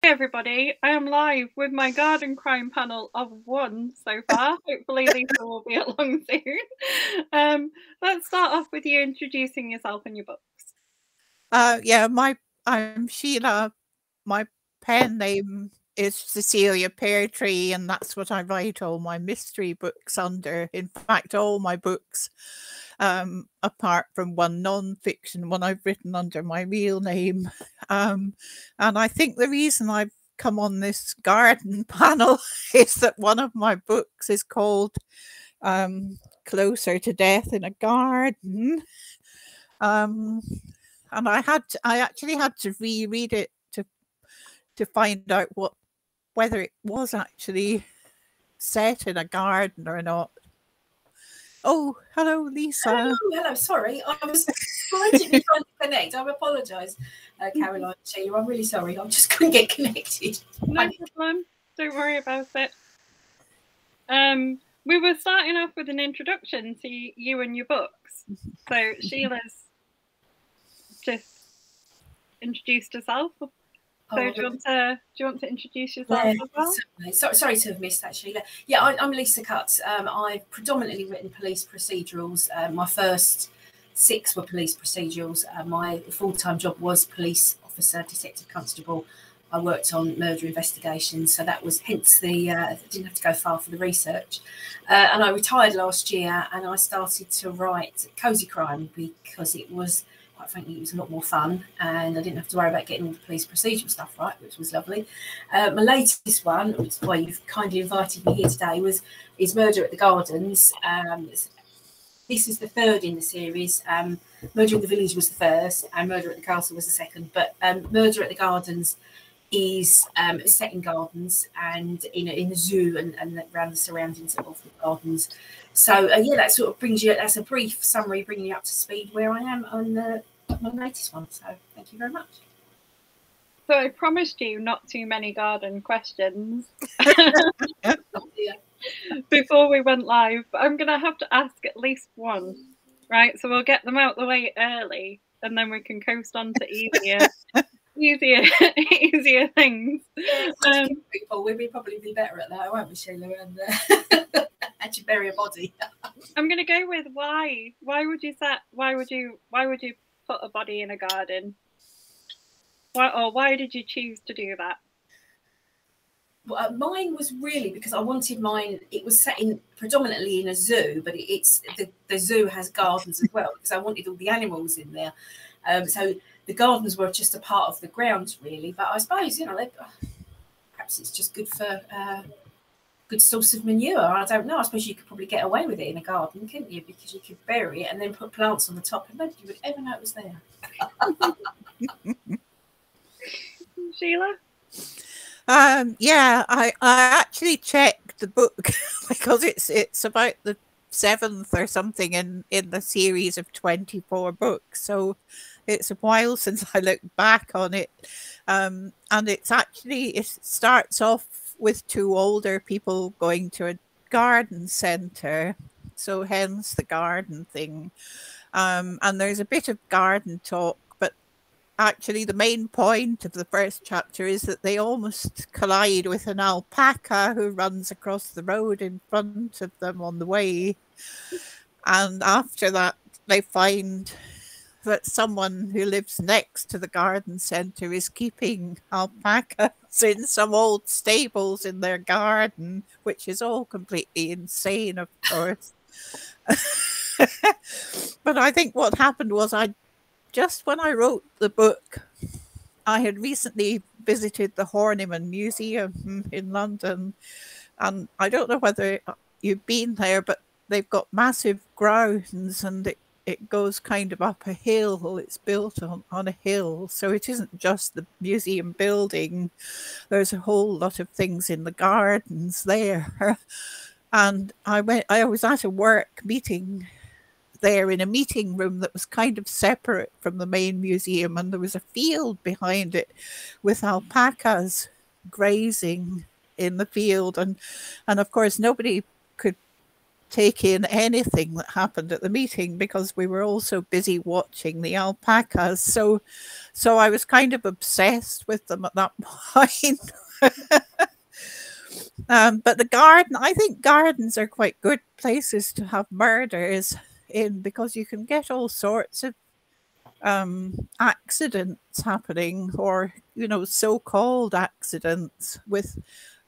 Hey everybody, I am live with my garden crime panel of one so far. Hopefully Lisa will be along soon. Let's start off with you introducing yourself and your books. Yeah, I'm Sheila. My pen name is Cecilia Peartree, and that's what I write all my mystery books under. In fact, all my books, apart from one non-fiction one I've written under my real name. And I think the reason I've come on this garden panel is that one of my books is called Closer to Death in a Garden. And I actually had to reread it to find out whether it was actually set in a garden or not. Oh, hello, Lisa. Hello. Sorry, I was frantically trying to connect. I apologise, Caroline. Sheila, I'm really sorry. I just couldn't get connected. No problem. Don't worry about it. We were starting off with an introduction to you and your books. So Sheila's just introduced herself. So do you want to introduce yourself as well? Sorry to have missed that, Sheila. Yeah, I'm Lisa Cutts. I've predominantly written police procedurals. My first 6 were police procedurals. My full-time job was police officer, detective constable. I worked on murder investigations, so that was hence the didn't have to go far for the research. And I retired last year, and I started to write cozy crime because it was, quite frankly, it was a lot more fun, and I didn't have to worry about getting all the police procedural stuff right, which was lovely. My latest one, which is why you've kindly invited me here today, is Murder at the Gardens. This is the 3rd in the series. Murder in the Village was the 1st, and Murder at the Castle was the 2nd. But Murder at the Gardens is set in gardens and in a zoo and around the surroundings of the gardens. So yeah, that sort of brings you, that's a brief summary bringing you up to speed where I am on my latest one. So thank you very much. So I promised you not too many garden questions before we went live, but I'm going to have to ask at least one, right? So we'll get them out the way early and then we can coast on to easier things. People, we'd probably be better at that, won't we, Sheila? And actually bury a body. I'm going to go with why. Why would you put a body in a garden? Why did you choose to do that? Well, mine was really because I wanted mine. It was set in predominantly in a zoo, but the zoo has gardens as well because I wanted all the animals in there. So the gardens were just a part of the grounds, really. But I suppose, perhaps it's just good for good source of manure. I don't know. I suppose you could probably get away with it in a garden, couldn't you? Because you could bury it and then put plants on the top and nobody would ever know it was there. Sheila? Yeah, I actually checked the book because it's about the 7th or something in the series of 24 books. So it's a while since I looked back on it. And it starts off with 2 older people going to a garden centre. So hence the garden thing. And there's a bit of garden talk. Actually, the main point of the first chapter is that they almost collide with an alpaca who runs across the road in front of them on the way. And after that, they find that someone who lives next to the garden centre is keeping alpacas in some old stables in their garden, which is all completely insane, of course. But I think what happened was just when I wrote the book, I had recently visited the Horniman Museum in London. And I don't know whether you've been there, but they've got massive grounds and it goes kind of up a hill. It's built on a hill. So it isn't just the museum building. There's a whole lot of things in the gardens there. And I was at a work meeting there in a meeting room that was kind of separate from the main museum, and there was a field behind it with take in anything that happened at the meeting because we were all so busy watching the alpacas. So I was kind of obsessed with them at that point. But the garden, I think gardens are quite good places to have murders in because you can get all sorts of accidents happening, or so-called accidents with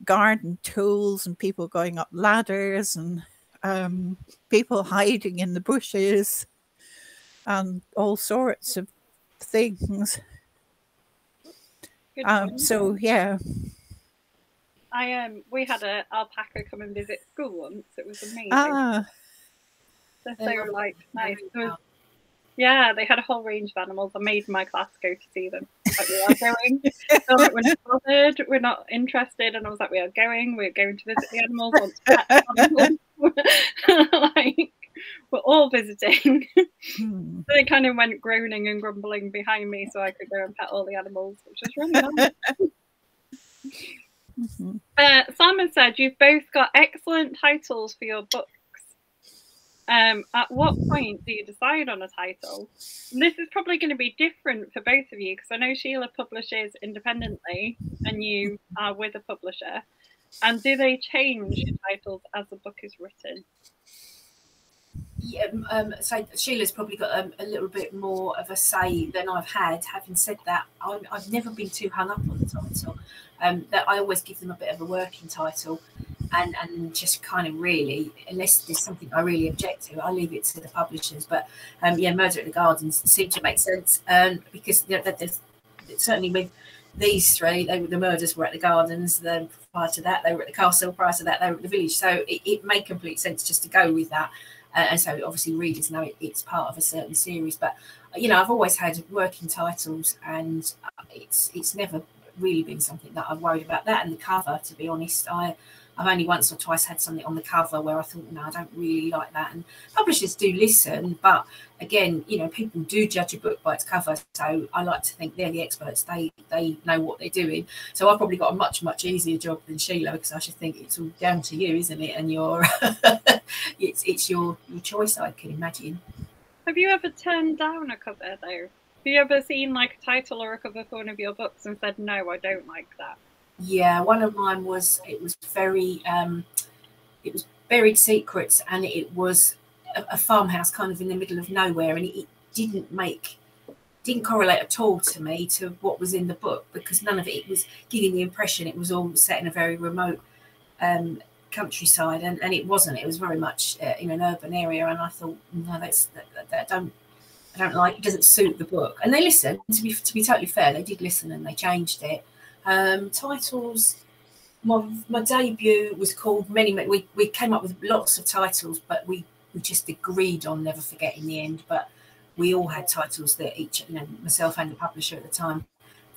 garden tools and people going up ladders and people hiding in the bushes and all sorts of things. So yeah, we had an alpaca come and visit school once. It was amazing. They're so nice. Yeah, they had a whole range of animals. I made my class go to see them. Like, we are going. Like, we're not bothered. We're not interested. And I was like, we are going. We're going to visit the animals. Want to pet animals. Like, we're all visiting. So they kind of went groaning and grumbling behind me so I could go and pet all the animals, which was really nice. Simon said you've both got excellent titles for your books. At what point do you decide on a title? And this is probably going to be different for both of you because I know Sheila publishes independently and you are with a publisher. And do they change your titles as the book is written? Yeah, so Sheila's probably got a little bit more of a say than I've had. Having said that, I've never been too hung up on the title. That I always give them a bit of a working title. And just kind of really, unless there's something I really object to, I leave it to the publishers. But yeah, Murder at the Gardens seemed to make sense because there's certainly with these three, the murders were at the Gardens. Then prior to that, they were at the castle. Prior to that, they were at the village. So it made complete sense just to go with that. And so obviously readers know it's part of a certain series. But I've always had working titles, and it's never really been something that I've worried about. That and the cover, to be honest, I've only once or twice had something on the cover where I thought, no, I don't really like that. And publishers do listen, but again, people do judge a book by its cover. So I like to think they're the experts. They know what they're doing. So I've probably got a much, much easier job than Sheila because I should think it's all down to you, isn't it? And it's your choice, I can imagine. Have you ever turned down a cover though? Have you ever seen like a title or a cover for one of your books and said, no, I don't like that? Yeah, one of mine was very it was Buried Secrets, and it was a farmhouse kind of in the middle of nowhere, and it didn't correlate at all to me to what was in the book because none of it was giving the impression it was all set in a very remote countryside, and it wasn't. It was very much in an urban area, and I thought, no, I don't like. It doesn't suit the book. And they listened. To be totally fair, they did listen and they changed it. Titles. My debut was called many. We came up with lots of titles, but we just agreed on Never Forget in the end. But we all had titles that each, myself and the publisher at the time,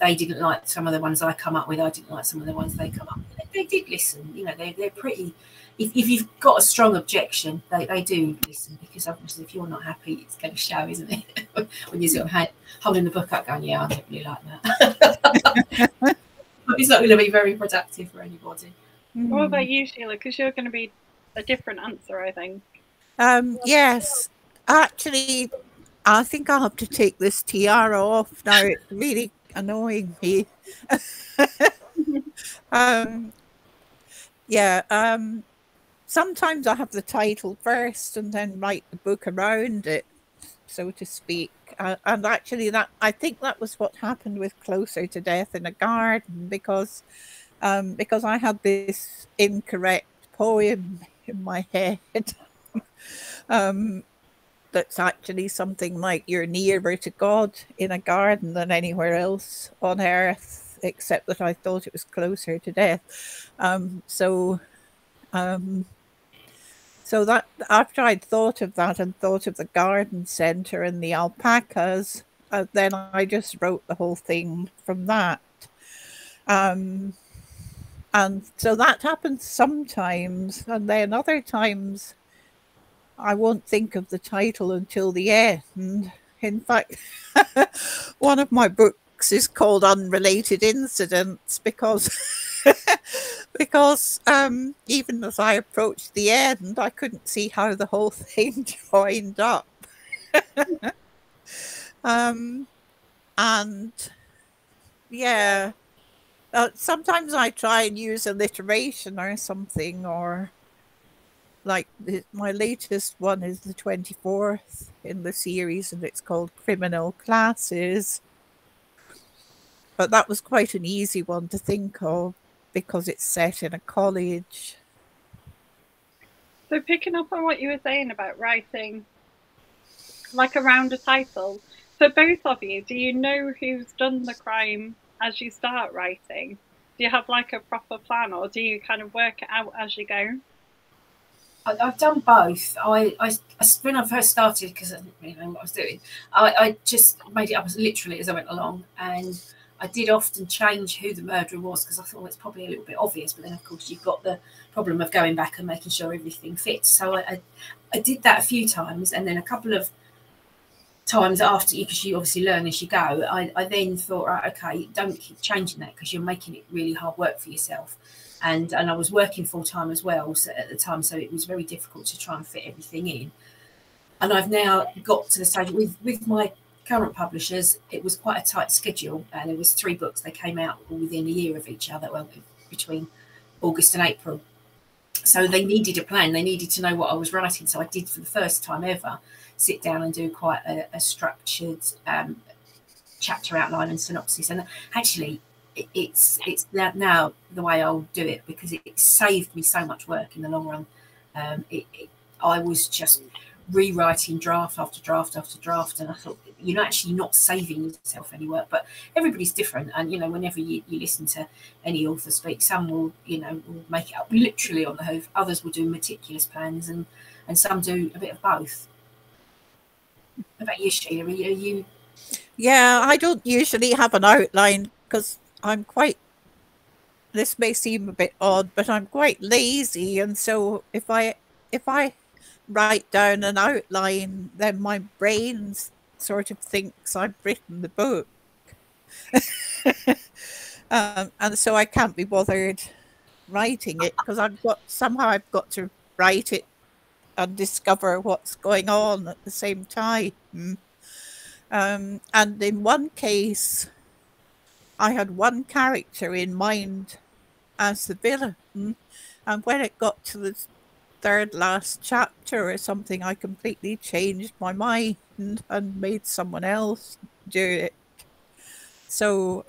they didn't like some of the ones I come up with. I didn't like some of the ones they come up with. They did listen. They're pretty. If you've got a strong objection, they do listen because obviously if you're not happy, it's going to show, isn't it? When you're sort of holding the book up, going, "Yeah, I don't really like that." It's not going to be very productive for anybody. What about you, Sheila? Because you're going to be a different answer, I think. Yes, actually, I think I'll have to take this tiara off now. It's really annoying me. Sometimes I have the title first and then write the book around it, so to speak. And actually, I think that was what happened with Closer to Death in a Garden, because I had this incorrect poem in my head. That's actually something like "You're nearer to God in a garden than anywhere else on earth," except that I thought it was closer to death. So that after I'd thought of that and thought of the garden centre and the alpacas, then I just wrote the whole thing from that. And so that happens sometimes, and then other times I won't think of the title until the end. In fact, one of my books is called Unrelated Incidents because because even as I approached the end, I couldn't see how the whole thing joined up. And yeah, sometimes I try and use alliteration or something, or like my latest one is the 24th in the series, and it's called Criminal Classes. But that was quite an easy one to think of because it's set in a college. So picking up on what you were saying about writing like around a title, for both of you, do you know who's done the crime as you start writing? Do you have like a proper plan, or do you kind of work it out as you go? I've done both. I when I first started, because I didn't really know what I was doing, I just made it up as literally as I went along, and I did often change who the murderer was because I thought, well, it's probably a little bit obvious, but then of course you've got the problem of going back and making sure everything fits. So I did that a few times, and then a couple of times after, because you obviously learn as you go, I then thought, right, okay, don't keep changing that because you're making it really hard work for yourself. And I was working full time as well at the time, so it was very difficult to try and fit everything in. And I've now got to the stage with my current publishers, it was quite a tight schedule, and it was 3 books. They came out within a year of each other, well, between August and April. So they needed a plan. They needed to know what I was writing. So I did, for the first time ever, sit down and do quite a structured chapter outline and synopsis. And actually, it's now the way I'll do it, because it saved me so much work in the long run. I was just rewriting draft after draft after draft, and I thought, you're actually not saving yourself any work. But everybody's different, and whenever you listen to any author speak, some will will make it up literally on the hoof, others will do meticulous plans, and some do a bit of both. What about you, Sheila? Are you? Yeah, I don't usually have an outline because I'm quite, this may seem a bit odd, but I'm quite lazy, and so if I write down an outline, then my brain sort of thinks I've written the book. And so I can't be bothered writing it because I've got to write it and discover what's going on at the same time. And in one case, I had one character in mind as the villain, and when it got to the 3rd last chapter or something, I completely changed my mind and made someone else do it. So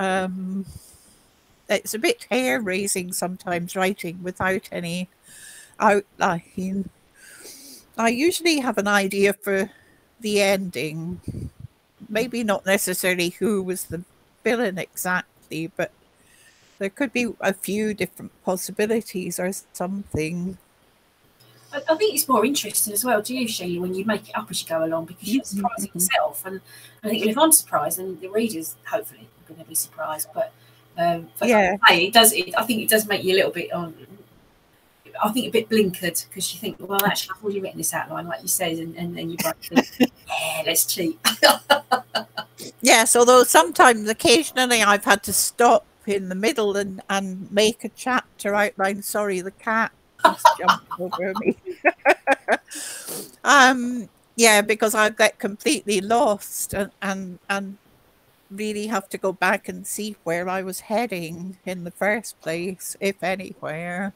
it's a bit hair-raising sometimes writing without any outline. I usually have an idea for the ending. Maybe not necessarily who was the villain exactly, but there could be a few different possibilities or something. I think it's more interesting as well, do you, Sheila, when you make it up as you go along, because you're surprising yourself. And I think if I'm surprised, then the readers hopefully are going to be surprised. But yeah, it does. I think it does make you a little bit I think a bit blinkered, because you think, well, actually, I've already written this outline, like you said, and then you think, yeah, let's cheat. Yes, although occasionally I've had to stop in the middle and make a chapter outline. Sorry, the cat just jumped over me. Yeah, because I get completely lost and really have to go back and see where I was heading in the first place, if anywhere.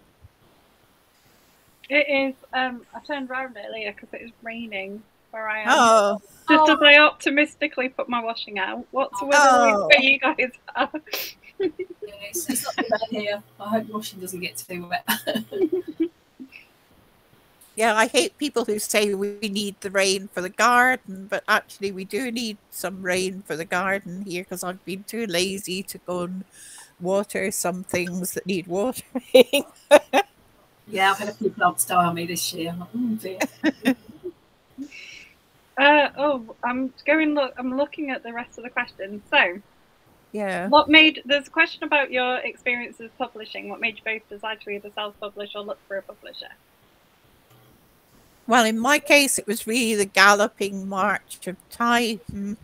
It is. I turned around earlier because it was raining where I am. Oh. Just as I optimistically put my washing out. What's the weather where you guys are? It's not too bad here. I hope your washing doesn't get too wet. Yeah, I hate people who say we need the rain for the garden, but actually we do need some rain for the garden here, because I've been too lazy to go and water some things that need watering. Yeah, I've had a few plants die on me this year. Oh dear. I'm looking at the rest of the questions. So, yeah, there's a question about your experiences publishing. What made you both decide to either self-publish or look for a publisher? Well, in my case, it was really the galloping march of time.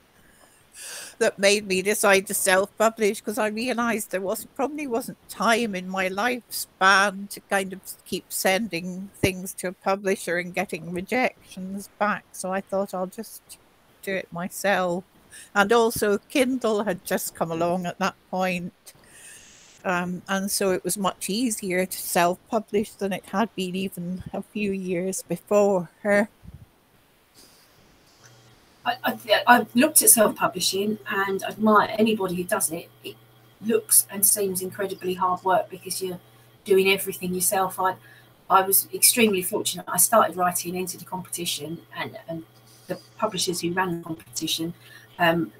that made me decide to self-publish, because I realised there probably wasn't time in my lifespan to kind of keep sending things to a publisher and getting rejections back. So I thought I'll just do it myself. And also Kindle had just come along at that point. And so it was much easier to self-publish than it had been even a few years before. I've looked at self-publishing and admire anybody who does it. It looks and seems incredibly hard work because you're doing everything yourself. I was extremely fortunate. I started writing, entered a competition, and the publishers who ran the competition,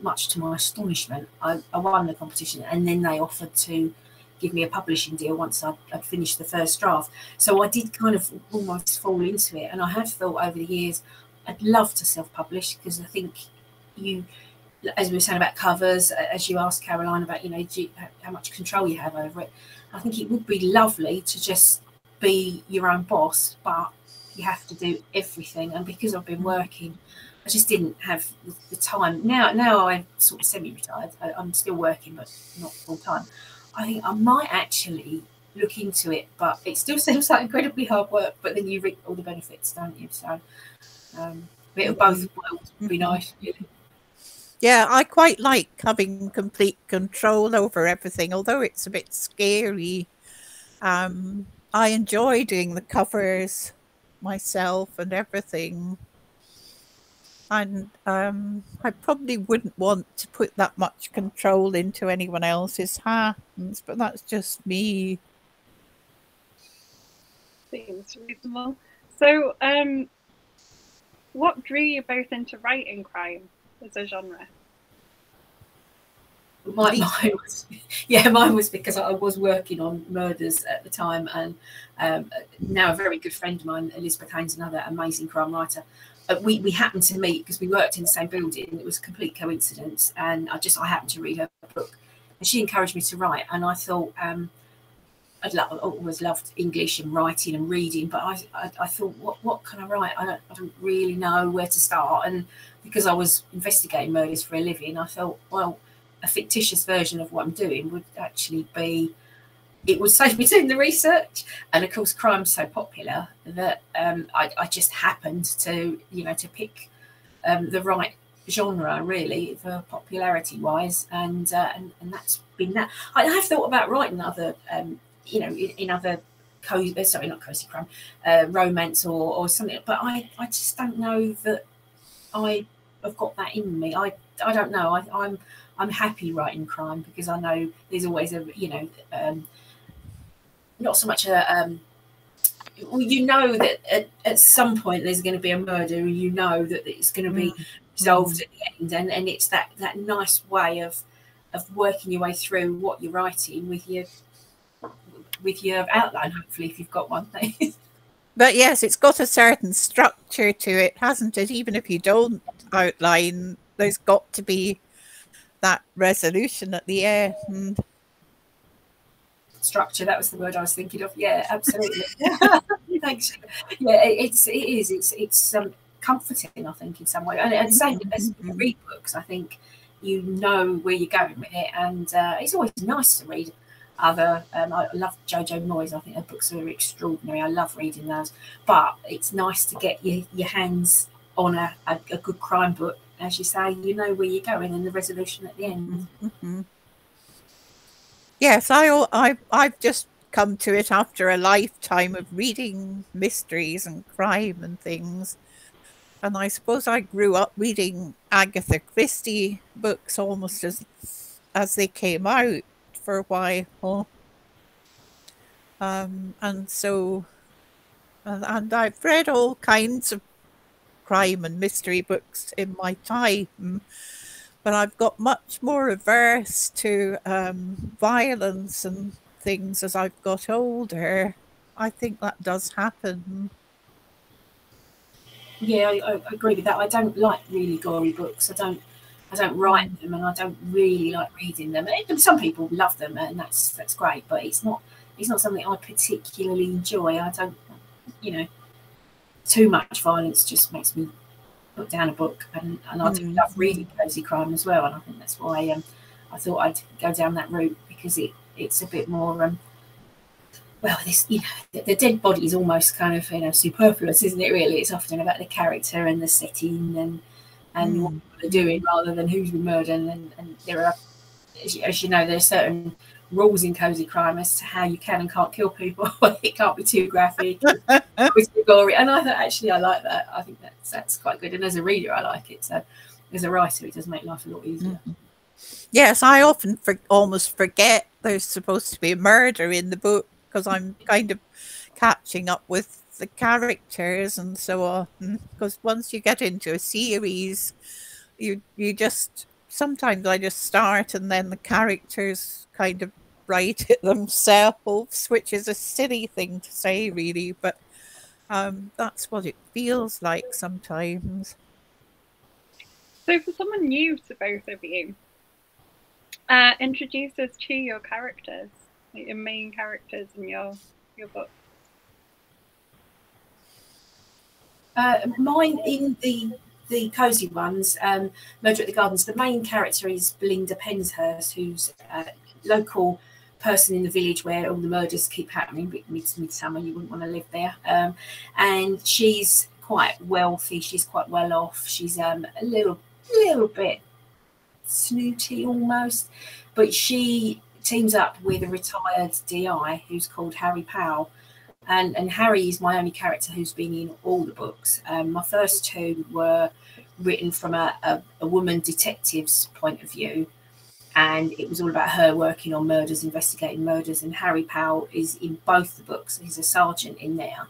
much to my astonishment, I won the competition, and then they offered to give me a publishing deal once I'd finished the first draft. So I did kind of almost fall into it, and I have thought over the years I'd love to self-publish, because I think you, as we were saying about covers, as you asked Caroline about, how much control you have over it, I think it would be lovely to just be your own boss, but you have to do everything. And because I've been working, I just didn't have the time. Now I'm sort of semi-retired. I'm still working, but not full-time. I think I might actually look into it, but it still seems like incredibly hard work, but then you reap all the benefits, don't you? So bit of both worlds would be nice, really. Yeah, I quite like having complete control over everything, although it's a bit scary. I enjoy doing the covers myself and everything. And I probably wouldn't want to put that much control into anyone else's hands, but that's just me. Seems reasonable. So, what drew you both into writing crime as a genre? Mine was because I was working on murders at the time, and now a very good friend of mine, Elizabeth Haynes, another amazing crime writer. We happened to meet because we worked in the same building. It was a complete coincidence, and I happened to read her book, and she encouraged me to write. And I thought I'd always loved English and writing and reading, but I thought, what can I write? I don't really know where to start. And because I was investigating murders for a living, I thought, well, a fictitious version of what I'm doing would actually be, it would save me doing the research. And of course, crime's so popular that I just happened to pick the right genre, really, for popularity wise, and that's been that. I have thought about writing other in other not cozy crime, romance or something, but I just don't know that I have got that in me. I don't know. I'm happy writing crime because I know there's always a not so much a that at some point there's going to be a murder, and that it's going to be resolved at the end, and it's that nice way of working your way through what you're writing with your outline, hopefully, if you've got one. But yes, it's got a certain structure to it, hasn't it? Even if you don't outline, there's got to be that resolution at the end. Structure, that was the word I was thinking of. Yeah, absolutely. Thanks. Yeah, it is. It's comforting, I think, in some way. And same as you read books, I think you know where you're going with it, and it's always nice to read other. I love Jojo Moyes. I think her books are extraordinary. I love reading those. But it's nice to get your hands on a good crime book. As you say, you know where you're going and the resolution at the end. Mm-hmm. Yes, I've just come to it after a lifetime of reading mysteries and crime and things. And I suppose I grew up reading Agatha Christie books almost as they came out for a while. And I've read all kinds of crime and mystery books in my time, but I've got much more averse to violence and things as I've got older. I think that does happen. Yeah, I agree with that. I don't like really gory books. I don't write them, and I don't really like reading them. Some people love them, and that's great, but it's not something I particularly enjoy. I don't, too much violence just makes me put down a book, and I do love reading cozy crime as well, and I think that's why I thought I'd go down that route, because it's a bit more well, this, you know, the dead body is almost kind of, you know, superfluous, isn't it? Really, it's often about the character and the setting and what they're doing, rather than who's been murdered. And there are, as you know, there are certain rules in cozy crime as to how you can and can't kill people. It can't be too graphic, it can't be too gory. And I thought, actually, I like that. I think that's quite good. And as a reader, I like it. So as a writer, it does make life a lot easier. Yes, I often almost forget there's supposed to be a murder in the book, because I'm kind of catching up with the characters and so on. Because once you get into a series, you just, sometimes I just start and then the characters kind of write it themselves, which is a silly thing to say, really, but that's what it feels like sometimes. So for someone new to both of you, introduce us to your characters, like your main characters in your book. Mine, in the cozy ones, Murder at the Gardens, the main character is Belinda Penshurst, who's a local person in the village where all the murders keep happening. Midsummer, you wouldn't want to live there. And she's quite wealthy. She's quite well off. She's a little bit snooty almost, but she teams up with a retired DI who's called Harry Powell. And Harry is my only character who's been in all the books. My first two were written from a woman detective's point of view, and it was all about her working on murders, investigating murders. And Harry Powell is in both the books. He's a sergeant in there,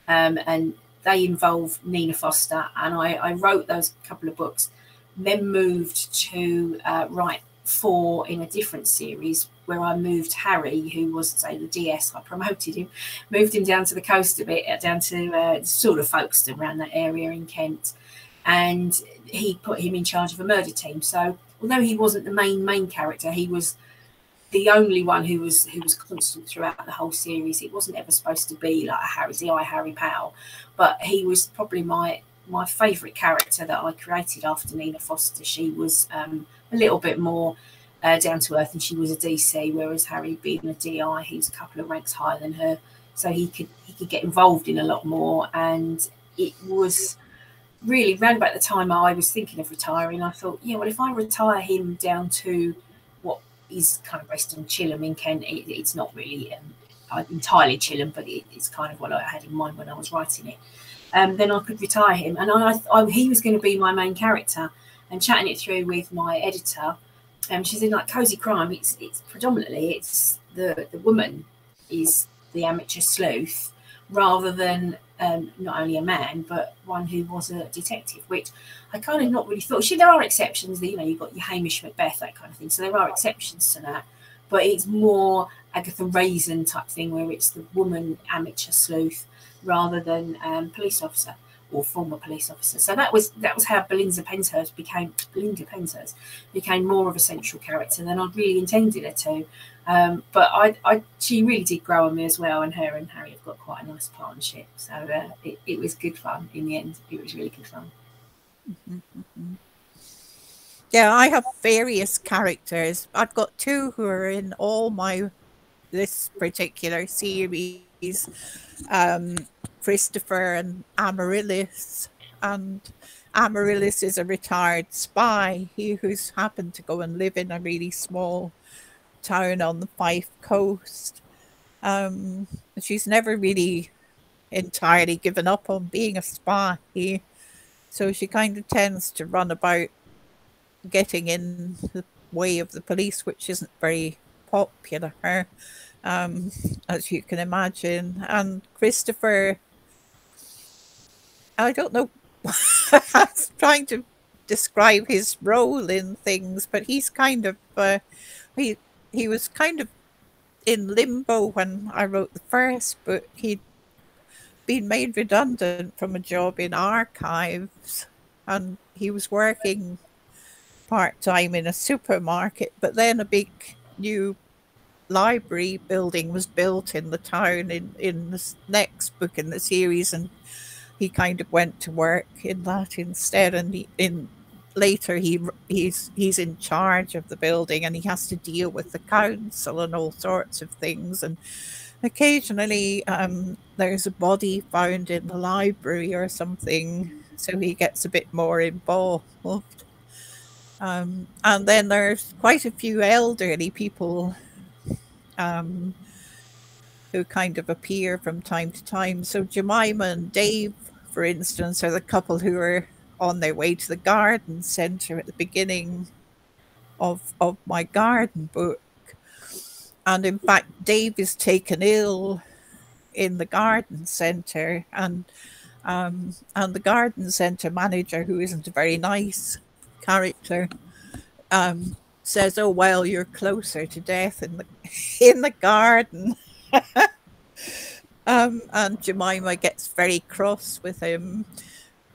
and they involve Nina Foster. And I wrote those couple of books, then moved to write 4 in a different series, where I moved Harry, who was, say, the DS, I promoted him, moved him down to the coast a bit, down to sort of Folkestone, around that area in Kent, and he put him in charge of a murder team. So although he wasn't the main character, he was the only one who was constant throughout the whole series. It wasn't ever supposed to be like a Harry Powell, but he was probably my favourite character that I created after Nina Foster. She was a little bit more down to earth, and she was a DC, whereas Harry, being a DI, he was a couple of ranks higher than her, so he could get involved in a lot more. And it was really round about the time I was thinking of retiring. I thought, yeah, well, if I retire him down to what is kind of based on Chilham in Kent, it's not really entirely Chilham, but it's kind of what I had in mind when I was writing it. Then I could retire him, and he was going to be my main character. And chatting it through with my editor, she said, like, cozy crime, it's predominantly the woman is the amateur sleuth, rather than not only a man but one who was a detective, which I kind of not really thought. There are exceptions, you know, you've got your Hamish Macbeth, that kind of thing, so there are exceptions to that, but it's more Agatha Raisin type thing, where it's the woman amateur sleuth rather than police officer or former police officer. So that was how Belinda Penshurst became more of a central character than I'd really intended her to. But she really did grow on me as well, and her and Harry have got quite a nice partnership. So it was good fun in the end. It was really good fun. Yeah, I have various characters. I've got 2 who are in this particular series. Christopher and Amaryllis, and Amaryllis is a retired spy, who's happened to go and live in a really small town on the Fife coast. She's never really entirely given up on being a spy, so she kind of tends to run about getting in the way of the police, which isn't very popular, as you can imagine. And Christopher, I don't know, I was trying to describe his role in things, but he's kind of, he was kind of in limbo when I wrote the first book. He'd been made redundant from a job in archives, and he was working part-time in a supermarket, but then a big new library building was built in the town in the next book in the series, and he kind of went to work in that instead, and later he's in charge of the building, and he has to deal with the council and all sorts of things. And occasionally there's a body found in the library or something, so he gets a bit more involved. And then there's quite a few elderly people who kind of appear from time to time. So Jemima and Dave, for instance, are the couple who are on their way to the garden centre at the beginning of my garden book. And in fact, Dave is taken ill in the garden centre, and the garden centre manager, who isn't a very nice character, says, "Oh well, you're closer to death in the garden." And Jemima gets very cross with him,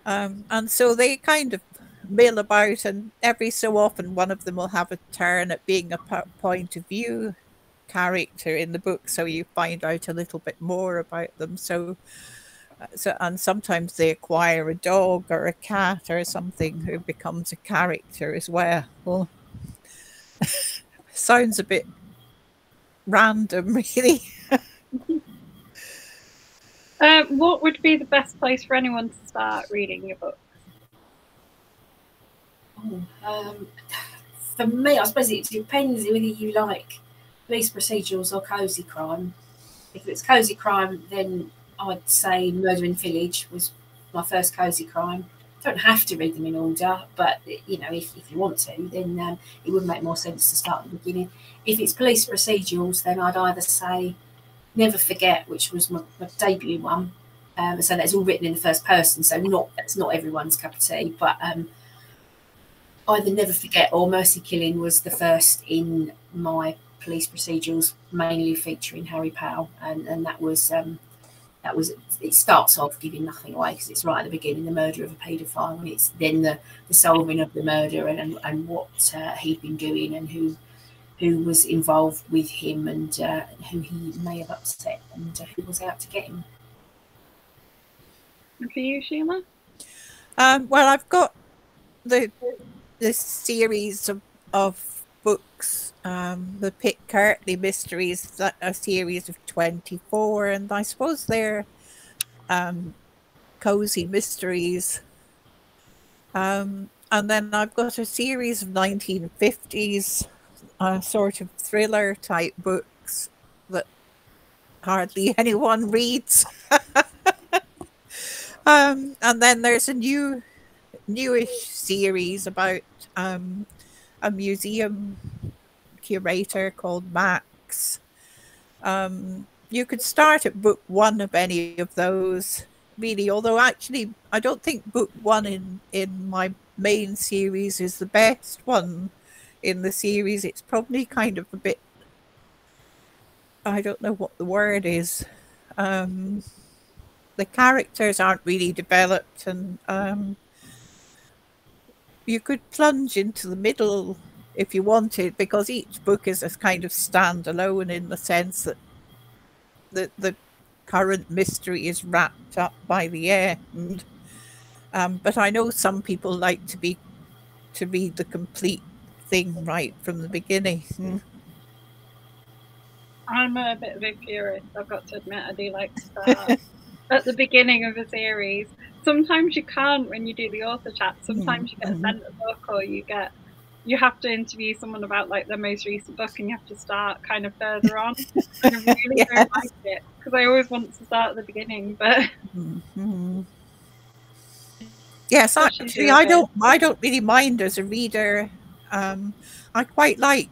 and so they kind of mill about, and every so often one of them will have a turn at being a point of view character in the book, so you find out a little bit more about them. So and sometimes they acquire a dog or a cat or something who becomes a character as well. Well, sounds a bit random, really. What would be the best place for anyone to start reading your book? For me, I suppose it depends whether you like police procedurals or cosy crime. If it's cosy crime, then I'd say Murder in the Village was my first cosy crime. Don't have to read them in order, but you know, if you want to, then it would make more sense to start at the beginning. If it's police procedurals, then I'd either say Never Forget, which was my debut one. So that's all written in the first person, so that's not everyone's cup of tea, but either Never Forget or Mercy Killing was the first in my police procedurals, mainly featuring Harry Powell, and that was it starts off giving nothing away because it's right at the beginning, the murder of a paedophile, and it's then the solving of the murder and what he'd been doing and who was involved with him and who he may have upset and who was out to get him. And for you, Sheila? Well, I've got the series of books, the Peartree mysteries, a series of 24, and I suppose they're cozy mysteries. And then I've got a series of 1950s sort of thriller type books that hardly anyone reads. And then there's a newish series about a museum curator called Max. You could start at book 1 of any of those, really, although actually I don't think book 1 in my main series is the best one in the series. It's probably kind of a bit, I don't know what the word is. The characters aren't really developed, and you could plunge into the middle if you wanted, because each book is a kind of standalone in the sense that the current mystery is wrapped up by the end. But I know some people like to read the complete thing right from the beginning. I'm a bit of a purist, I've got to admit. I do like to start at the beginning of a series. Sometimes you can't when you do the author chat. Sometimes you get sent a book, or you have to interview someone about like their most recent book, and you have to start kind of further on. And I really don't like it because I always want to start at the beginning. But yes, actually, I don't really mind as a reader. I quite like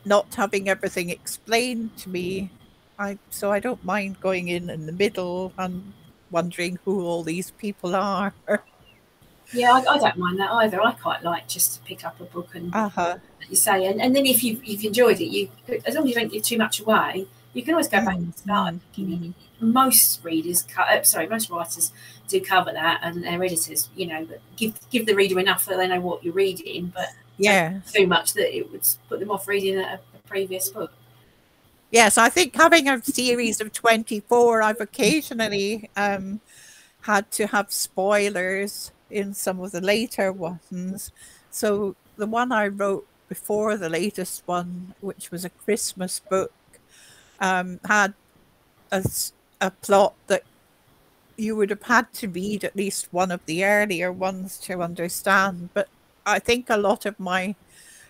not having everything explained to me. So I don't mind going in the middle and wondering who all these people are. Yeah, I don't mind that either. I quite like just to pick up a book and like you say, and then if you've enjoyed it, as long as you don't give too much away, you can always go back and start. Most readers, most writers do cover that, and their editors, but give the reader enough that they know what you're reading, but too much that it would put them off reading a previous book. Yes, I think having a series of 24, I've occasionally had to have spoilers in some of the later ones. So the one I wrote before the latest one, which was a Christmas book, had a plot that you would have had to read at least one of the earlier ones to understand. But I think a lot of my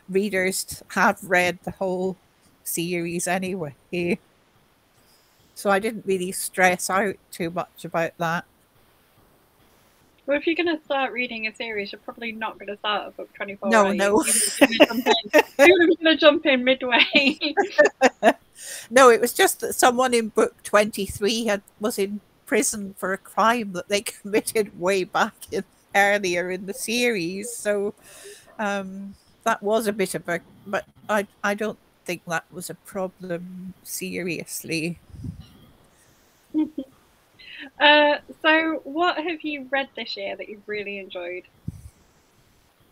readers have read the whole series anyway. So I didn't really stress out too much about that. Well, if you're going to start reading a series, you're probably not going to start at book 24. No, are no. You're going to jump in midway. No, it was just that someone in book 23 was in prison for a crime that they committed way back earlier in the series. So that was a bit of a, but I don't think that was a problem seriously. So what have you read this year that you've really enjoyed?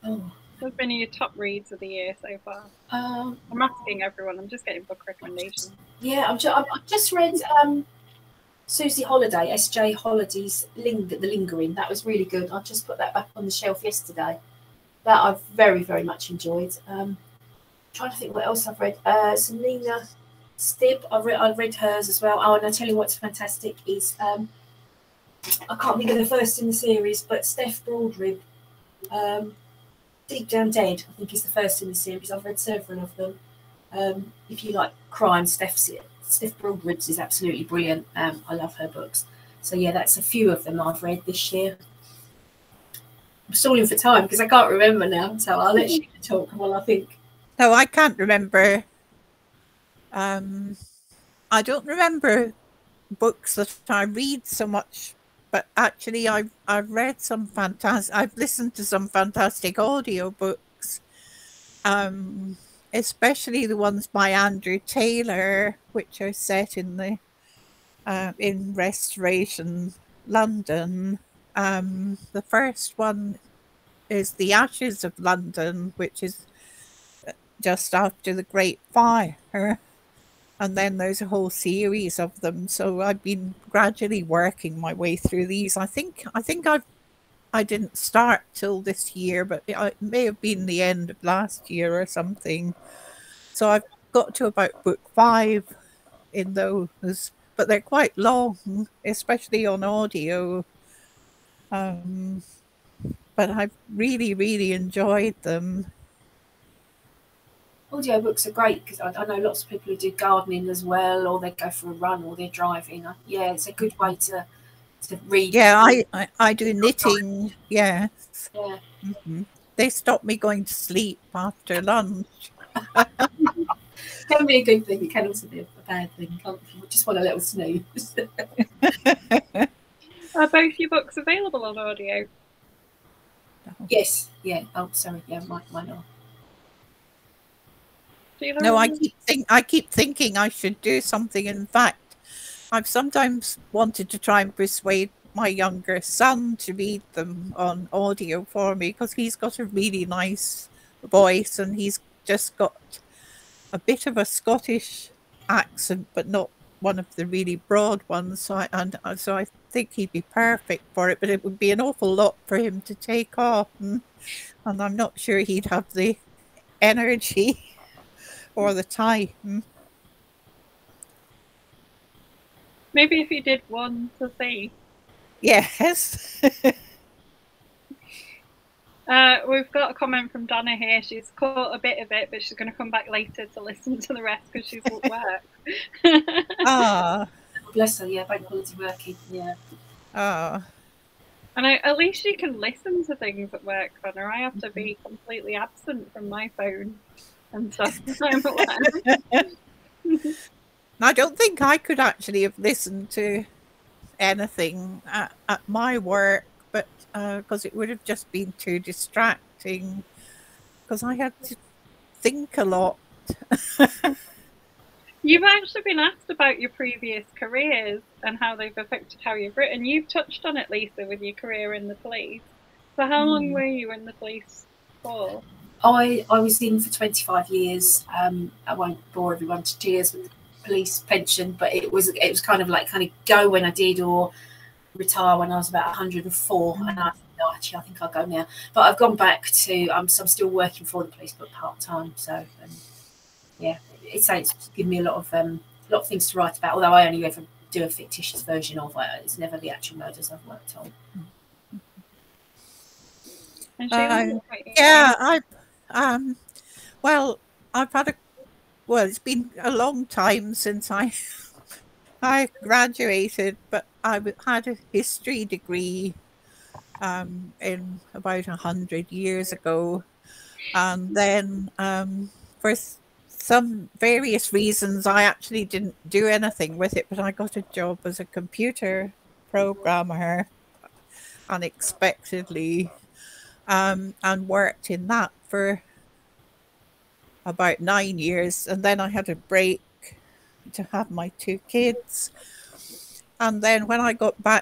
What's been your top reads of the year so far? I'm asking everyone. I'm just getting book recommendations. Yeah, I've just read Susie Holiday, S.J. Holiday's The Lingering. That was really good. I just put that back on the shelf yesterday. That I've very, very much enjoyed. Trying to think what else I've read. Selena Stibb, I've read hers as well. Oh, and I tell you what's fantastic is I can't think of the first in the series, but Steph Broadrib, Deep Down Dead, I think is the first in the series. I've read several of them. If you like crime, Steph Broadrib's is absolutely brilliant. I love her books. So yeah, that's a few of them I've read this year. I'm stalling for time because I can't remember now, so I'll let you talk while I think. No, I can't remember. I don't remember books that I read so much, but actually I've read some fantastic. I've listened to some fantastic audiobooks, especially the ones by Andrew Taylor, which are set in the in Restoration London. The first one is The Ashes of London, which is just after the Great Fire, and then there's a whole series of them. So I've been gradually working my way through these. I think I didn't start till this year, but it may have been the end of last year or something. So I've got to about book 5 in those, but they're quite long, especially on audio. But I've really, really enjoyed them. Audiobooks are great because I know lots of people who do gardening as well, or they go for a run, or they're driving. Yeah, it's a good way to read. Yeah, I do knitting. Yeah. Yeah. Mm-hmm. They stop me going to sleep after lunch. It can be a good thing. It can also be a bad thing. You just want a little snooze. Are both your books available on audio? Yes. Yeah. Oh, sorry. Yeah, mine are. No, I keep thinking I should do something. In fact, I've sometimes wanted to try and persuade my younger son to read them on audio for me, because he's got a really nice voice and he's just got a bit of a Scottish accent, but not one of the really broad ones. So I think he'd be perfect for it, but it would be an awful lot for him to take off, and I'm not sure he'd have the energy or the time. Maybe if you did one to see. Yes. We've got a comment from Donna here. She's caught a bit of it, but she's going to come back later to listen to the rest because she's at work. Ah. Bless her. Yeah, bank holiday working. Yeah. Ah. And at least you can listen to things at work, Connor. I have to be completely absent from my phone and stuff when I'm at work. I don't think I could actually have listened to anything at my work, but because it would have just been too distracting, because I had to think a lot. You've actually been asked about your previous careers and how they've affected how you've written. You've touched on it, Lisa, with your career in the police. So how long were you in the police for? I was in for 25 years. I won't bore everyone to tears with the police pension, but it was kind of go when I did, or retire when I was about 104, and I thought, no, actually, I think I'll go now. But I've gone back to, I'm still working for the police, but part-time. So, yeah, it's given me a lot of things to write about, although I only ever do a fictitious version of it. It's never the actual murders I've worked on. Yeah, well, I've had it's been a long time since I graduated, but I had a history degree in about 100 years ago, and then for some various reasons I actually didn't do anything with it, but I got a job as a computer programmer unexpectedly, and worked in that for about 9 years, and then I had a break to have my 2 kids. And then when I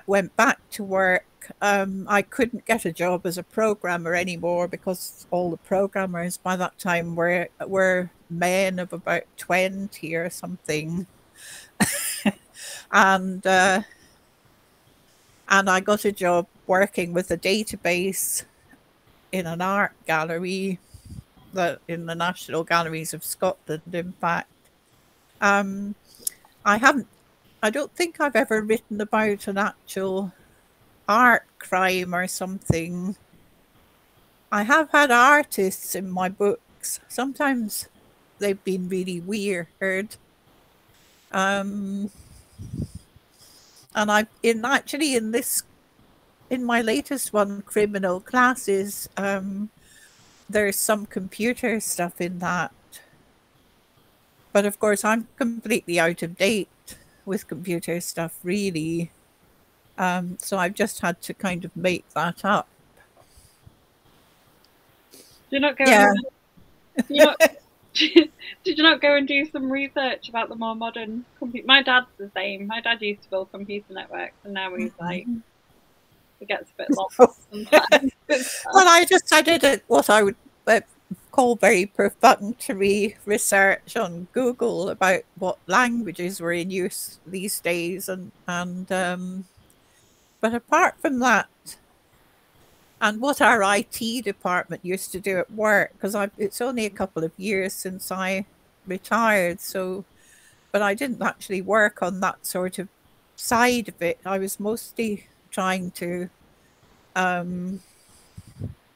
went back to work, I couldn't get a job as a programmer anymore because all the programmers by that time were men of about 20 or something. And I got a job working with a database in an art gallery, in the National Galleries of Scotland, in fact. I don't think I've ever written about an actual art crime or something. I have had artists in my books. Sometimes they've been really weird. And in my latest one, Criminal Classes, there's some computer stuff in that. But of course, I'm completely out of date with computer stuff, really. So I've just had to kind of make that up. Did you not go? Yeah. Did you not go and do some research about the more modern computer? My dad's the same. My dad used to build computer networks, and now he's like, it gets a bit lost sometimes. Well, I did what I would call very perfunctory research on Google about what languages were in use these days, but apart from that, and what our IT department used to do at work, because it's only a couple of years since I retired, but I didn't actually work on that sort of side of it. I was mostly trying to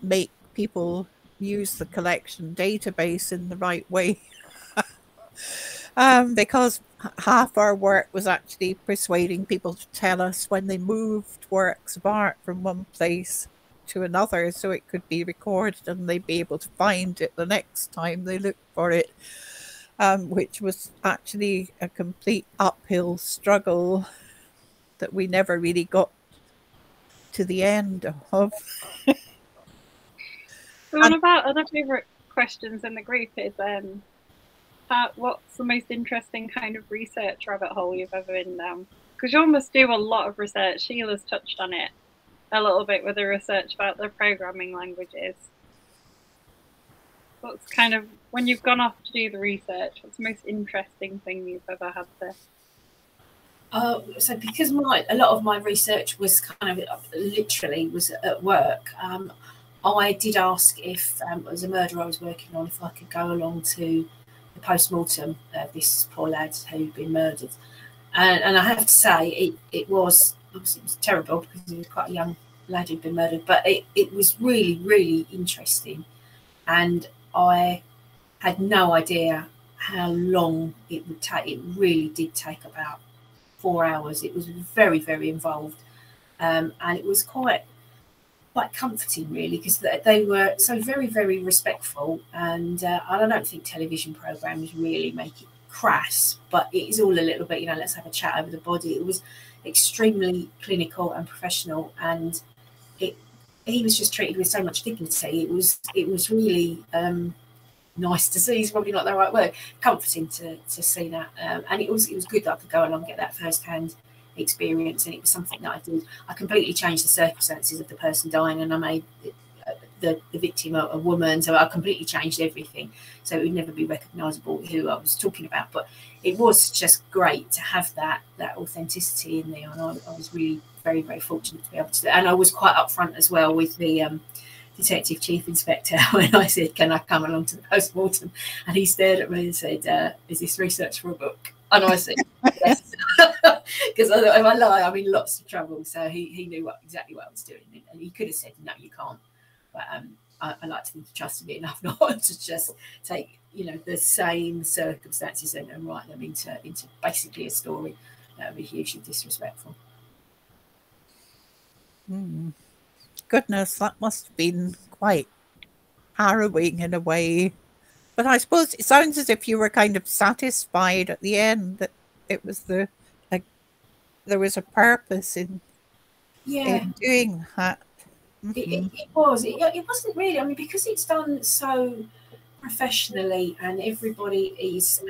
make people use the collection database in the right way. Because half our work was actually persuading people to tell us when they moved works of art from one place to another so it could be recorded and they'd be able to find it the next time they looked for it, which was actually a complete uphill struggle that we never really got to the end of. One of our other favourite questions in the group is what's the most interesting kind of research rabbit hole you've ever been down? Because you must do a lot of research. Sheila's touched on it a little bit with the research about the programming languages. What's kind of, when you've gone off to do the research, what's the most interesting thing you've ever had to? So because a lot of my research was kind of literally was at work, I did ask if as a murder I was working on, if I could go along to the post-mortem of this poor lad who'd been murdered. And I have to say, it was terrible because he was quite a young lad who'd been murdered, but it was really, really interesting. And I had no idea how long it would take. It really did take about 4 hours. It was very, very involved. And it was quite comforting, really, because they were so very, very respectful. And I don't think television programs really make it crass, but it is all a little bit, let's have a chat over the body. It was extremely clinical and professional, and he was just treated with so much dignity. It was really nice to see. It's probably not the right word. Comforting to see that, and it was good that I could go along and get that first-hand experience, and it was something that I did. I completely changed the circumstances of the person dying, and I made the victim a woman, so I completely changed everything, so it would never be recognisable who I was talking about. But it was just great to have that authenticity in there, and I was really very, very fortunate to be able to. And I was quite upfront as well with the Detective Chief Inspector when I said, "Can I come along to the post-mortem?" And he stared at me and said, "Is this research for a book?" And I said, "Yes," because if I lie, I'm in lots of trouble. So he knew exactly what I was doing, and he could have said, "No, you can't." But I like to think he trusted me enough not to just take, you know, the same circumstances and write them into basically a story. That would be hugely disrespectful. Goodness, that must have been quite harrowing in a way. But I suppose it sounds as if you were kind of satisfied at the end that it was there was a purpose in doing that. It was. It wasn't really. I mean, because it's done so professionally and everybody is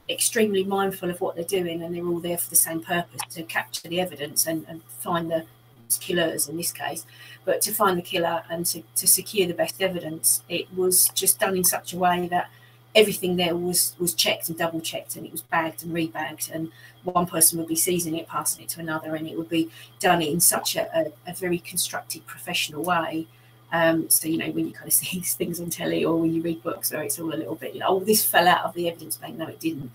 extremely mindful of what they're doing, and they're all there for the same purpose, to capture the evidence and find the killers in this case, but to find the killer and to secure the best evidence. It was just done in such a way that everything there was checked and double checked, and it was bagged and rebagged, and one person would be seizing it, passing it to another, and it would be done in such a very constructed, professional way. So, you know, when you kind of see these things on telly or when you read books where it's all a little bit, you know, oh, this fell out of the evidence bank. No, it didn't.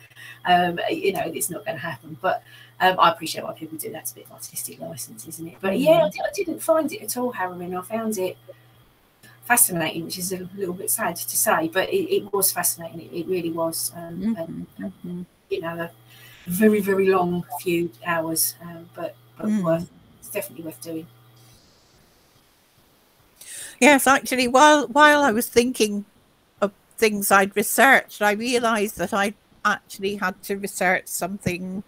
You know, it's not going to happen. But I appreciate why people do that. It's a bit of artistic license, isn't it? But yeah, I didn't find it at all harrowing. I found it fascinating, which is a little bit sad to say, but it was fascinating. It really was. And, you know, a very, very long few hours, but it's definitely worth doing. Yes, actually, while I was thinking of things I'd researched, I realised that I actually had to research something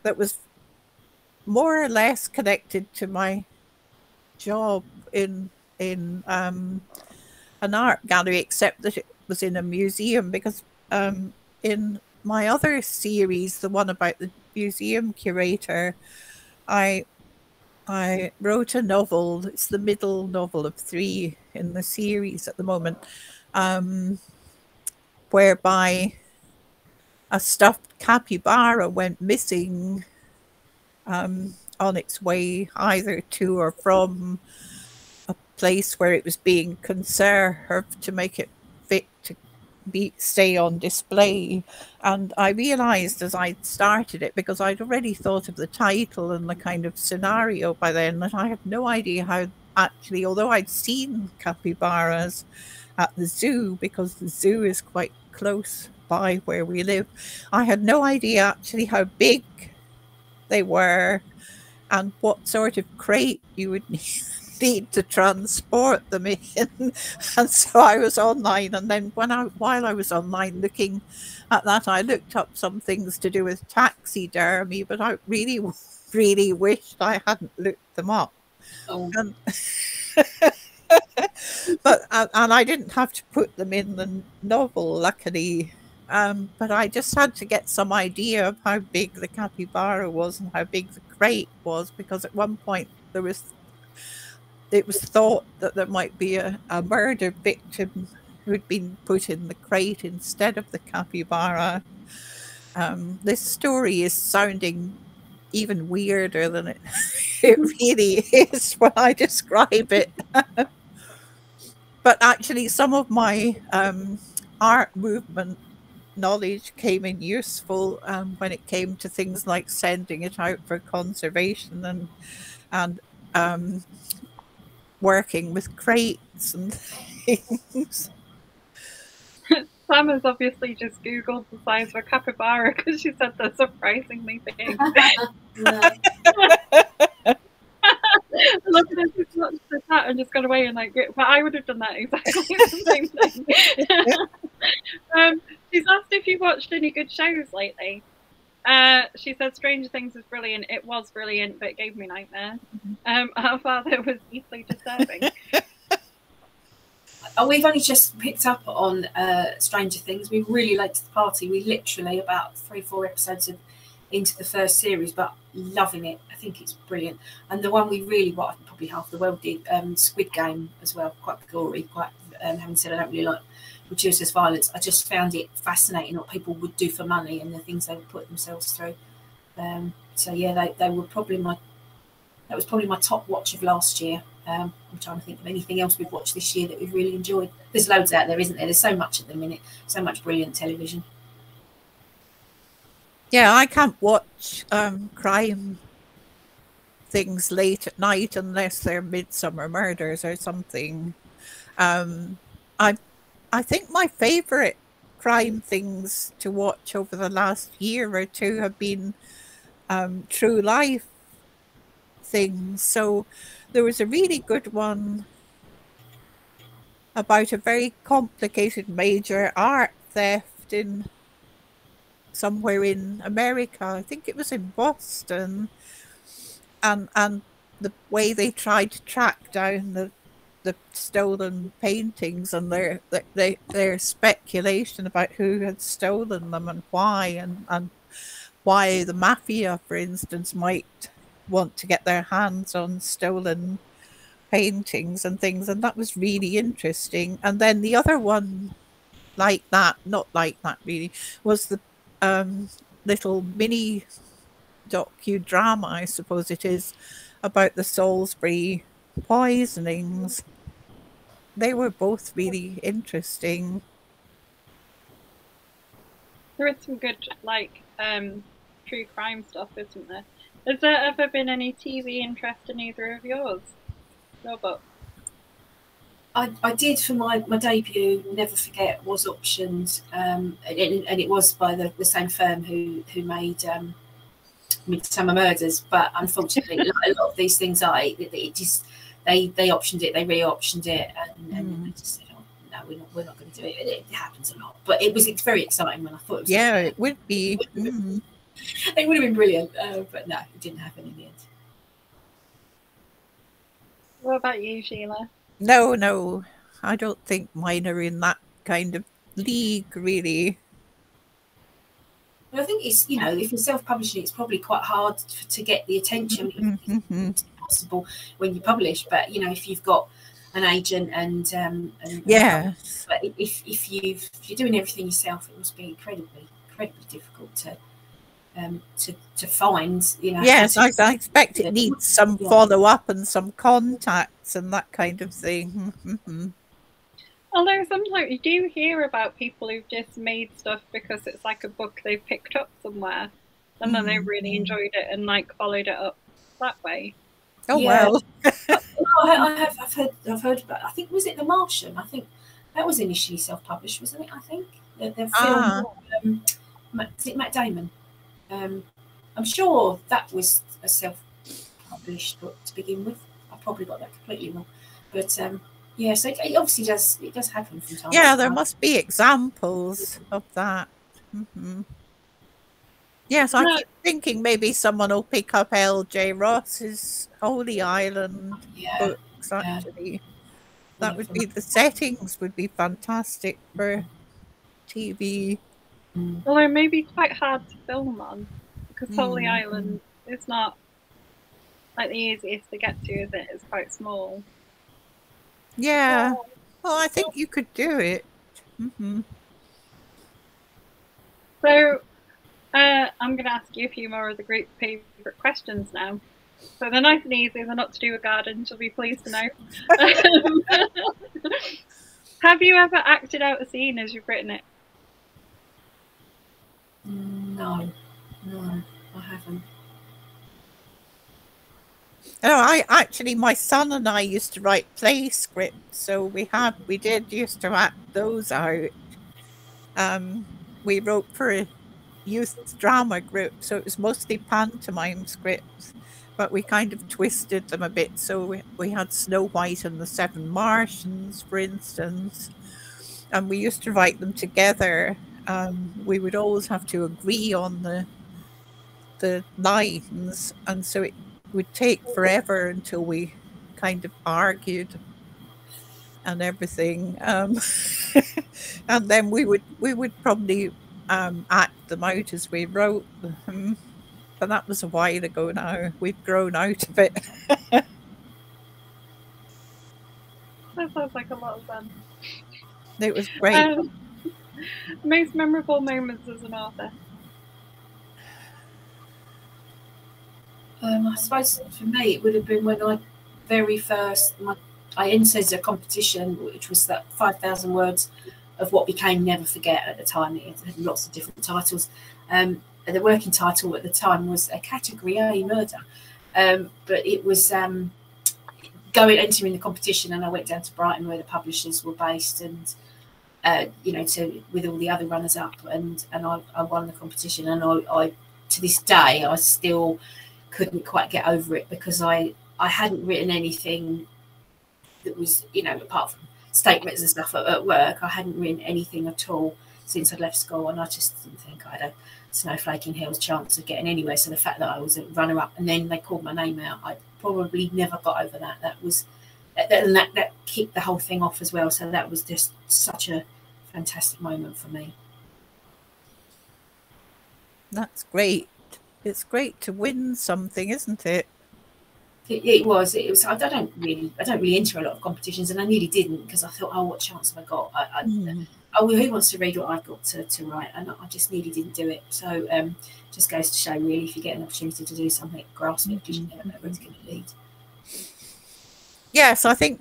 that was more or less connected to my job in an art gallery, except that it was in a museum, because in my other series, the one about the museum curator, I wrote a novel. It's the middle novel of 3 in the series at the moment, whereby a stuffed capybara went missing on its way either to or from a place where it was being conserved to make it fit to stay on display. And I realized as I started it, because I'd already thought of the title and the kind of scenario by then, that I had no idea how actually, although I'd seen capybaras at the zoo, because the zoo is quite close by where we live, I had no idea actually how big they were and what sort of crate you would need to transport them in. And so I was online, and then while I was online looking at that, I looked up some things to do with taxidermy, but I really, really wished I hadn't looked them up. Oh. But I didn't have to put them in the novel, luckily. But I just had to get some idea of how big the capybara was and how big the crate was, because at one point it was thought that there might be a murder victim who'd been put in the crate instead of the capybara. This story is sounding even weirder than it really is when I describe it. But actually, some of my art movement knowledge came in useful when it came to things like sending it out for conservation and working with crates and things. Sam has obviously just Googled the size of a capybara because she said they're surprisingly big. Look at this, she's watched the chat and just gone away and like, but I would have done that exactly the same thing. She's asked if you watched any good shows lately. She said Stranger Things was brilliant. It was brilliant, but it gave me nightmares. Our father was deeply disturbing. We've only just picked up on Stranger Things. We're really late to the party. We literally, about 3 or 4 episodes into the first series, but loving it. I think it's brilliant. And the one we really watched, probably half the world did, Squid Game as well, quite gory, quite, having said I don't really like gratuitous violence, I just found it fascinating what people would do for money and the things they would put themselves through. So yeah, they were probably that was probably my top watch of last year. I'm trying to think of anything else we've watched this year that we've really enjoyed. There's loads out there, isn't there? There's so much at the minute, so much brilliant television. Yeah, I can't watch crime things late at night unless they're Midsummer Murders or something. I think my favourite crime things to watch over the last year or two have been true life things. So there was a really good one about a very complicated major art theft in somewhere in America. I think it was in Boston, and the way they tried to track down the stolen paintings and their speculation about who had stolen them and why, and why the mafia, for instance, might want to get their hands on stolen paintings and things, and that was really interesting. And then the other one like that, not like that really, was the little mini docudrama, I suppose it is, about the Salisbury poisonings. They were both really interesting. There is some good, like, true crime stuff, isn't there? Has there ever been any TV interest in either of yours? Your book? I did for my debut. Never Forget was optioned, and it was by the same firm who made Midsummer Murders. But unfortunately, like a lot of these things are, it just they optioned it, they re-optioned it, and they just said, "Oh, no, we're not going to do it." It happens a lot, but it's very exciting when I thought it was. Yeah, it would be. It would have been brilliant, but no, it didn't happen in the end. What about you, Sheila? No, I don't think mine are in that kind of league, really. Well, I think it's, if you're self-publishing, it's probably quite hard to get the attention. It's possible when you publish, but if you've got an agent and yeah, but if you're doing everything yourself, it must be incredibly difficult to find. Yes, I expect it needs some follow-up and some contacts and that kind of thing. Although sometimes you do hear about people who've just made stuff because it's like a book they've picked up somewhere, and then they really enjoyed it and like followed it up that way. Oh yeah. Well. I've heard about. I think, was it The Martian? I think that was initially self-published, wasn't it? I think the film. Is it Matt Damon? I'm sure that was a self-published book to begin with. I probably got that completely wrong, but yeah. So it obviously does happen from time to time. Yeah, there must be examples of that. Yes, I keep thinking maybe someone will pick up L.J. Ross's Holy Island books. Actually, that would be, the settings would be fantastic for TV. Although maybe quite hard to film on, because Holy Island is not like the easiest to get to, is it? It's quite small. Yeah. Well, I think you could do it. So I'm going to ask you a few more of the group favourite questions now. So they're nice and easy. They're not to do with gardens. You'll be pleased to know. Have you ever acted out a scene as you've written it? No, I haven't. Oh, my son and I used to write play scripts, so we used to act those out. We wrote for a youth drama group, so it was mostly pantomime scripts, but we kind of twisted them a bit. So we had Snow White and the Seven Martians, for instance, and we used to write them together. We would always have to agree on the lines, and so it would take forever until we kind of argued and everything. And then we would probably act them out as we wrote them. but that was a while ago now. We've grown out of it. That sounds like a lot of fun. It was great. Most memorable moments as an author? I suppose for me it would have been when I very first I entered a competition, which was that 5,000 words of what became Never Forget at the time. It had lots of different titles. The working title at the time was a Category A Murder, but it was entering the competition, and I went down to Brighton where the publishers were based, and with all the other runners up, and I won the competition, and I to this day I still couldn't quite get over it, because I hadn't written anything that was, apart from statements and stuff at work, I hadn't written anything at all since I'd left school, and I just didn't think I had a snowflake in hell's chance of getting anywhere. So the fact that I was a runner-up and then they called my name out, I probably never got over that. That kicked the whole thing off as well. So that was just such a fantastic moment for me. That's great. It's great to win something, isn't it? It was. I don't really enter a lot of competitions, and I nearly didn't, because I thought, oh, what chance have I got? Who wants to read what I've got to write? And I just nearly didn't do it. So just goes to show, really, if you get an opportunity to do something, grasp it, because you never know where it's going to lead. Yes, I think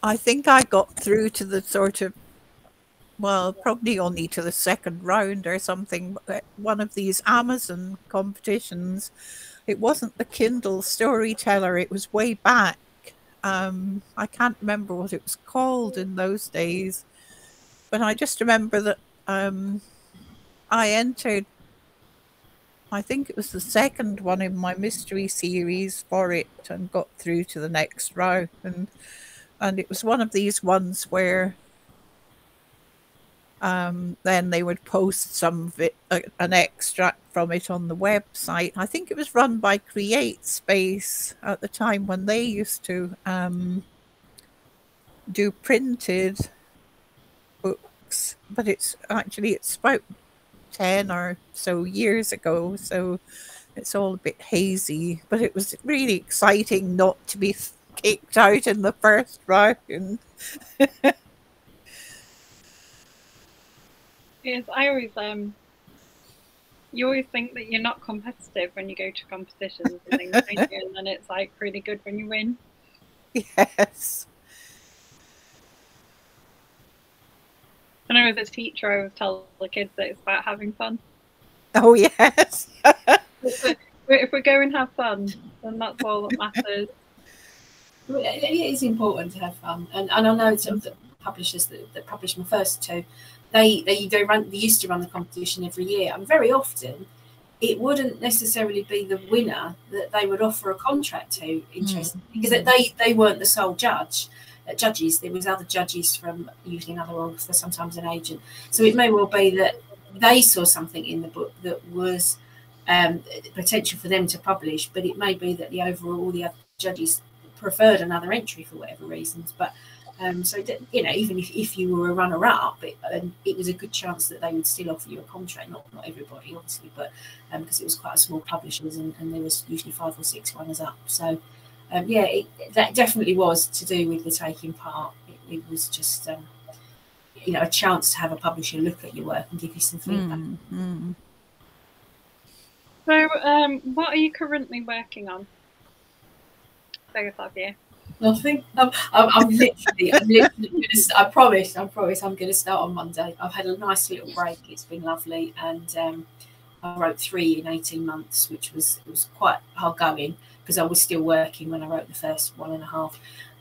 I think I got through to the sort of, well, probably only to the second round or something, one of these Amazon competitions. It wasn't the Kindle Storyteller, it was way back. I can't remember what it was called in those days, but I just remember that I entered, I think it was the second one in my mystery series for it, and got through to the next round. And it was one of these ones where then they would post some of it, an extract from it on the website. I think it was run by Create Space at the time, when they used to do printed books, but it's about 10 or so years ago, so it's all a bit hazy. But it was really exciting not to be kicked out in the first round. Yes, I always you always think that you're not competitive when you go to competitions and things, don't you? And then it's like really good when you win. Yes. I know as a teacher, I always tell the kids that it's about having fun. Oh, yes. If we go and have fun, then that's all that matters. It is important to have fun, and I know some of the publishers that published my first two, they used to run the competition every year, and very often it wouldn't necessarily be the winner that they would offer a contract to, interesting, because they weren't the sole judges. There was other judges from usually another author, sometimes an agent. So it may well be that they saw something in the book that was potential for them to publish, but it may be that the other judges preferred another entry for whatever reasons. But so even if you were a runner-up, it was a good chance that they would still offer you a contract. Not everybody, obviously, but because it was quite a small publishers, and there was usually 5 or 6 runners-up. So that definitely was to do with the taking part. It was just a chance to have a publisher look at your work and give you some feedback. So what are you currently working on, both of you? Nothing. I'm literally I promise I'm going to start on Monday. I've had a nice little break. It's been lovely, and I wrote 3 in 18 months, which was quite hard going, because I was still working when I wrote the first 1.5.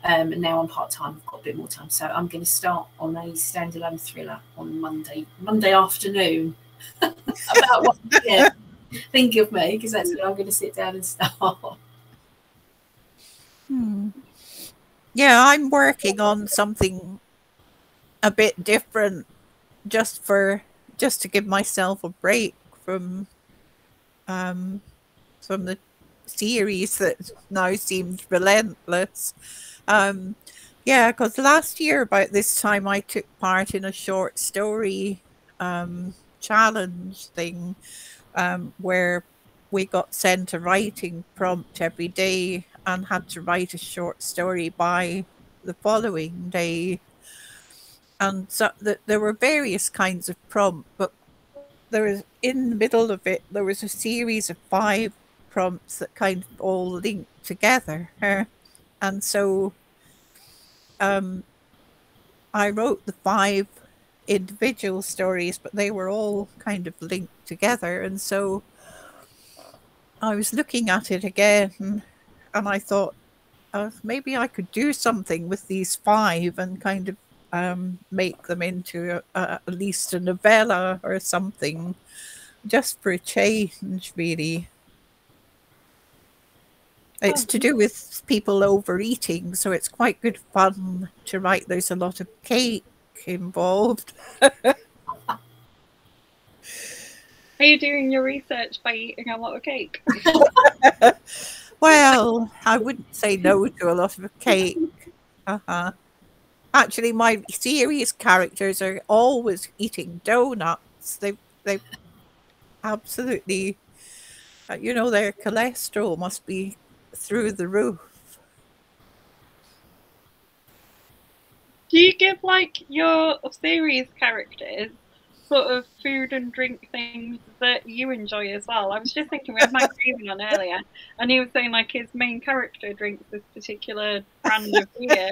And now I'm part-time. I've got a bit more time, so I'm going to start on a standalone thriller on Monday afternoon. About what? Yeah, think of me, because that's when I'm going to sit down and start. Yeah, I'm working on something a bit different, just to give myself a break from the series that now seemed relentless. Because last year about this time I took part in a short story challenge thing, where we got sent a writing prompt every day and had to write a short story by the following day. And so there were various kinds of prompt, but there was, in the middle of it, there was a series of 5 prompts that kind of all linked together. And so I wrote the 5 individual stories, but they were all kind of linked together. And so I was looking at it again, and I thought, maybe I could do something with these 5 and kind of make them into at least a novella or something, just for a change, really. It's to do with people overeating, so it's quite good fun to write. There's a lot of cake involved. Are you doing your research by eating a lot of cake? Well, I wouldn't say no to a lot of cake. Actually, my series characters are always eating donuts. They absolutely, you know, their cholesterol must be through the roof. Do you give like your series characters sort of food and drink things that you enjoy as well? I was just thinking, we had Mike Craven on earlier, and he was saying like his main character drinks this particular brand of beer.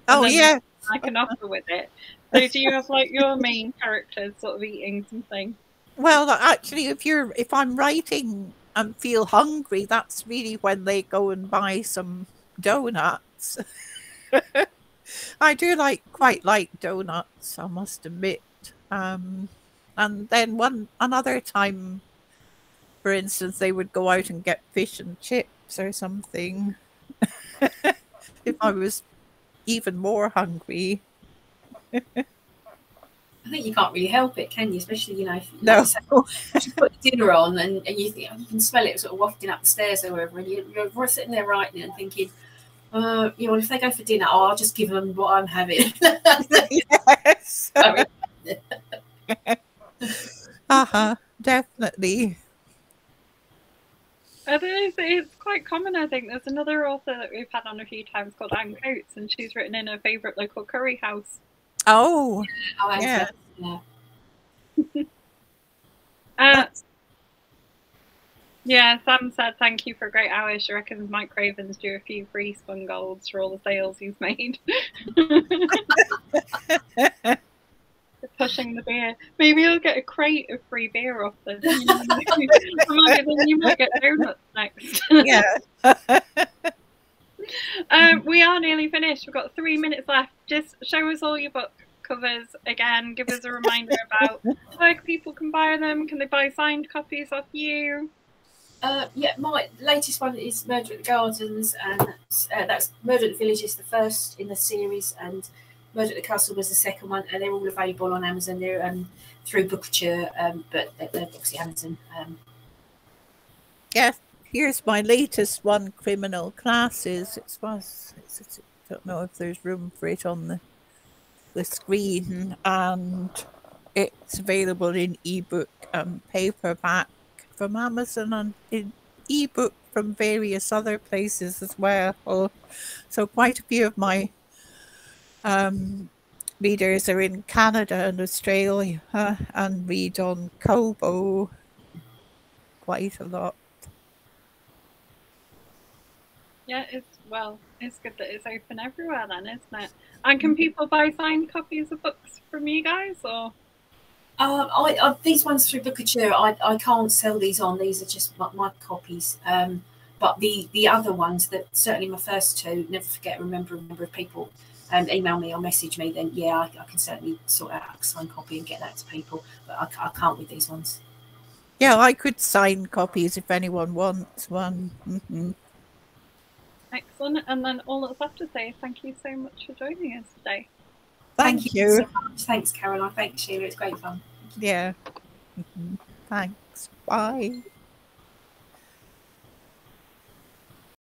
Oh yeah, I can offer with it. So do you have like your main characters sort of eating something? Well, actually, if I'm writing and feel hungry, that's really when they go and buy some donuts. I do quite like donuts, I must admit. And then another time, for instance, they would go out and get fish and chips or something. If I was even more hungry. I think you can't really help it, can you? Especially, you know, if No. you put dinner on and you think you can smell it sort of wafting up the stairs or wherever, and you're sitting there writing it and thinking, you know, if they go for dinner, I'll just give them what I'm having. Yes. Definitely. It's quite common, I think. There's another author that we've had on a few times called Anne Coates, and she's written in her favourite local curry house. Oh, yeah. Yeah, Sam said thank you for a great hour. She reckons Mike Craven's due a few free spun golds for all the sales he's made. Pushing the beer. Maybe he'll get a crate of free beer off them. You might get donuts next. Yeah. We are nearly finished. We've got 3 minutes left. Just show us all your book covers again. Give us a reminder about where people can buy them. Can they buy signed copies off you? Yeah, my latest one is Murder at the Gardens, and that's Murder at the Village is the first in the series, and Murder at the Castle was the second one, and they're all available on Amazon. They're through Bookature, but they're obviously Amazon. Yeah, here's my latest one, Criminal Classes. I don't know if there's room for it on the screen, and it's available in ebook and paperback from Amazon and in ebook from various other places as well. So quite a few of my readers are in Canada and Australia and read on Kobo quite a lot. Yeah, it's good that it's open everywhere then, isn't it? And can people buy signed copies of books from you guys, or? These ones through Bookature, I can't sell these on. These are just my copies. But the other ones, that certainly my first 2, Never Forget, Remember if people email me or message me, then yeah, I can certainly sort out a signed copy and get that to people. But I can't with these ones. Yeah, I could sign copies if anyone wants one. Excellent. And then all that's left to say is thank you so much for joining us today. Thank you so much. Thanks, Caroline. Thanks, Sheila. It's great fun. Yeah. Thanks. Bye.